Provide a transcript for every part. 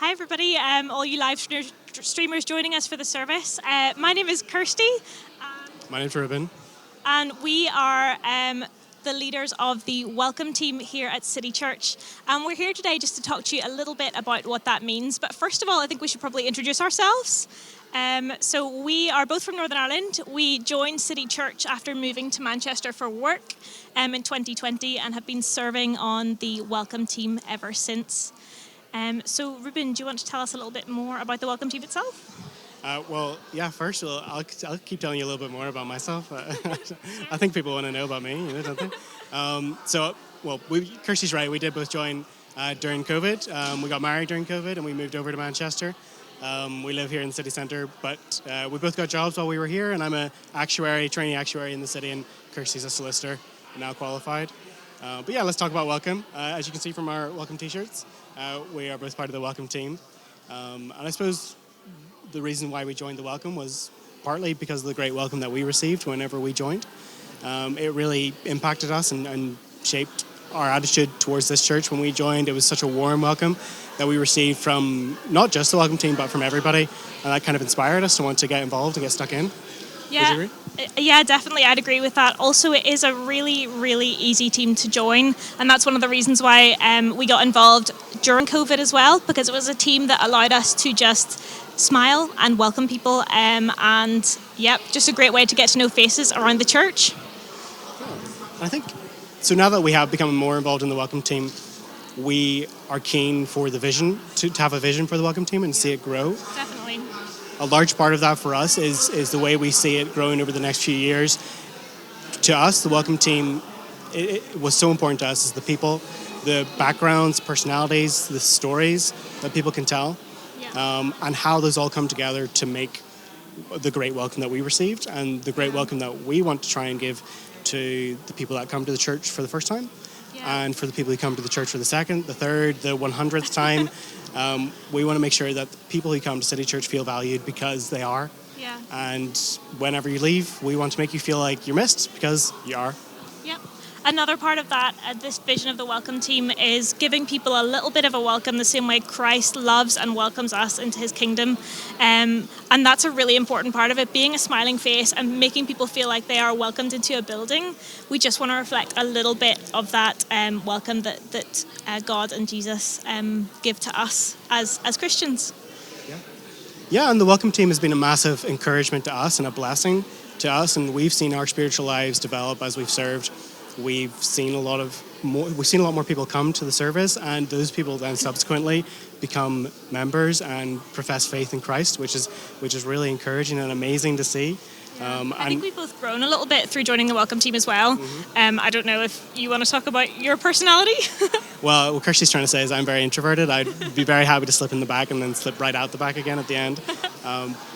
Hi everybody, all you streamers joining us for the service. My name is Kirsty. My name's Reuben. And we are the leaders of the Welcome team here at City Church. And we're here today just to talk to you a little bit about what that means. But first of all, I think we should probably introduce ourselves. So we are both from Northern Ireland. We joined City Church after moving to Manchester for work in 2020 and have been serving on the Welcome team ever since. So Reuben, do you want to tell us a little bit more about the Welcome team itself? First I'll keep telling you a little bit more about myself. I think people want to know about me, don't they? Kirsty's right. We did both join during COVID. We got married during COVID and we moved over to Manchester. We live here in the city centre, but we both got jobs while we were here, and I'm a trainee actuary in the city, and Kirsty's a solicitor, now qualified. Let's talk about Welcome. As you can see from our Welcome t-shirts, we are both part of the Welcome team. And I suppose the reason why we joined the Welcome was partly because of the great welcome that we received whenever we joined. It really impacted us and shaped our attitude towards this church when we joined. It was such a warm welcome that we received from not just the Welcome team, but from everybody. And that kind of inspired us to want to get involved and get stuck in. Yeah, definitely. I'd agree with that. Also, it is a really, really easy team to join. And that's one of the reasons why we got involved during COVID as well, because it was a team that allowed us to just smile and welcome people. Just a great way to get to know faces around the church. I think, so now that we have become more involved in the Welcome team, we are keen for the vision, to have a vision for the Welcome team and see it grow. Definitely. A large part of that for us is the way we see it growing over the next few years. To us, the Welcome team, it was so important to us is the people, the backgrounds, personalities, the stories that people can tell, and how those all come together to make the great welcome that we received and the great welcome that we want to try and give to the people that come to the church for the first time, and for the people who come to the church for the second, the third, the 100th time. We want to make sure that the people who come to City Church feel valued because they are. Yeah. And whenever you leave, we want to make you feel like you're missed because you are. Yep. Another part of that, this vision of the Welcome team, is giving people a little bit of a welcome the same way Christ loves and welcomes us into his kingdom. And that's a really important part of it, being a smiling face and making people feel like they are welcomed into a building. We just want to reflect a little bit of that welcome that God and Jesus give to us as Christians. Yeah, and the Welcome team has been a massive encouragement to us and a blessing to us, and we've seen our spiritual lives develop as we've served. We've seen a lot more people come to the service, and those people then subsequently become members and profess faith in Christ, which is really encouraging and amazing to see. I think we've both grown a little bit through joining the Welcome team as well. Mm-hmm. I don't know if you want to talk about your personality. Well, what Kirsty's trying to say is I'm very introverted. I'd be very happy to slip in the back and then slip right out the back again at the end.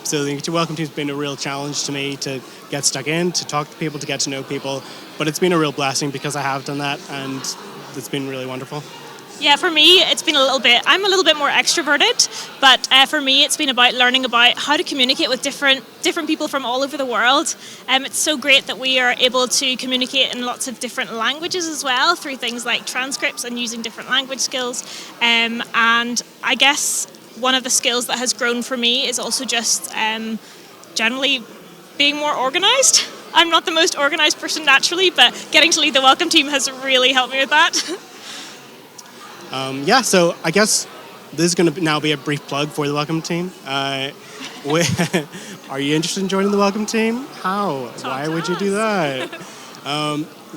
So the Welcome team's been a real challenge to me to get stuck in, to talk to people, to get to know people. But it's been a real blessing because I have done that, and it's been really wonderful. Yeah, for me, it's been I'm a little bit more extroverted, but for me, it's been about learning about how to communicate with different people from all over the world. It's so great that we are able to communicate in lots of different languages as well through things like transcripts and using different language skills. And I guess one of the skills that has grown for me is also just generally being more organised. I'm not the most organised person naturally, but getting to lead the Welcome team has really helped me with that. So I guess this is going to now be a brief plug for the Welcome team. Are you interested in joining the Welcome team? How? Why would you do that?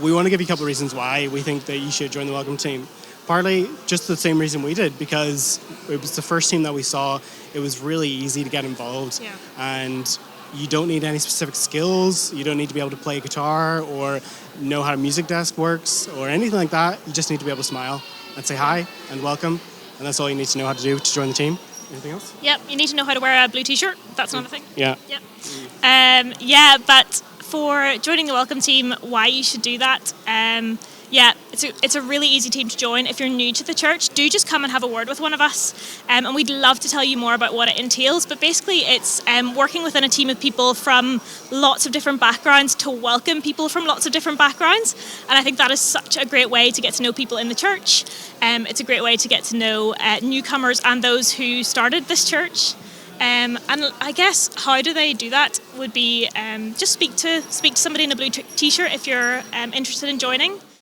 We want to give you a couple of reasons why we think that you should join the Welcome team. Partly just the same reason we did, because it was the first team that we saw. It was really easy to get involved, and you don't need any specific skills. You don't need to be able to play guitar or know how a music desk works or anything like that. You just need to be able to smile and say hi and welcome, and that's all you need to know how to do to join the team. Anything else? Yep, you need to know how to wear a blue t-shirt. That's another thing. Yeah. But for joining the Welcome team, why you should do that, it's it's a really easy team to join. If you're new to the church, do just come and have a word with one of us, and we'd love to tell you more about what it entails. But basically, it's working within a team of people from lots of different backgrounds to welcome people from lots of different backgrounds, and I think that is such a great way to get to know people in the church. It's a great way to get to know newcomers and those who started this church. And I guess how do they do that would be just speak to somebody in a blue t-shirt if you're interested in joining.